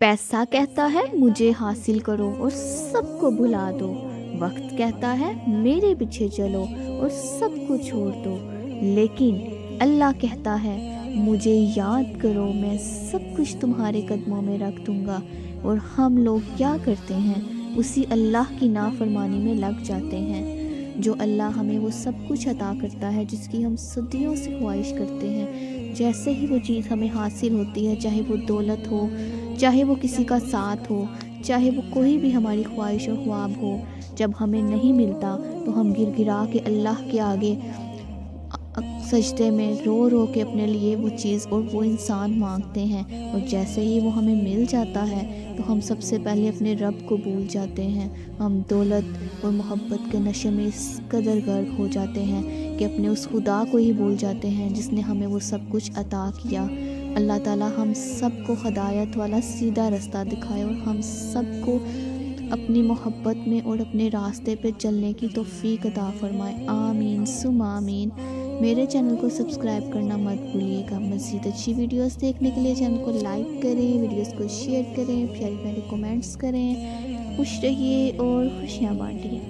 पैसा कहता है मुझे हासिल करो और सबको भुला दो। वक्त कहता है मेरे पीछे चलो और सब कुछ छोड़ दो। लेकिन अल्लाह कहता है मुझे याद करो, मैं सब कुछ तुम्हारे कदमों में रख दूंगा। और हम लोग क्या करते हैं, उसी अल्लाह की नाफरमानी में लग जाते हैं। जो अल्लाह हमें वो सब कुछ अता करता है जिसकी हम सदियों से ख्वाहिश करते हैं, जैसे ही वो चीज़ हमें हासिल होती है, चाहे वो दौलत हो, चाहे वो किसी का साथ हो, चाहे वो कोई भी हमारी ख्वाहिश और ख्वाब हो, जब हमें नहीं मिलता तो हम गिड़गिड़ा के अल्लाह के आगे सजदे में रो रो के अपने लिए वो चीज़ और वो इंसान मांगते हैं। और जैसे ही वो हमें मिल जाता है तो हम सबसे पहले अपने रब को भूल जाते हैं। हम दौलत और मोहब्बत के नशे में इस कदर गर्क हो जाते हैं कि अपने उस खुदा को ही भूल जाते हैं जिसने हमें वो सब कुछ अता किया। अल्लाह ताला हम सबको हिदायत वाला सीधा रास्ता दिखाए और हम सबको अपनी मोहब्बत में और अपने रास्ते पे चलने की तौफीक अता फरमाए। आमीन सुम आमीन। मेरे चैनल को सब्सक्राइब करना मत भूलिएगा। मज़ीद अच्छी वीडियोस देखने के लिए चैनल को लाइक करें, वीडियोस को शेयर करें, प्यारे प्यारे कमेंट्स करें। खुश रहिए और खुशियाँ बांटिए।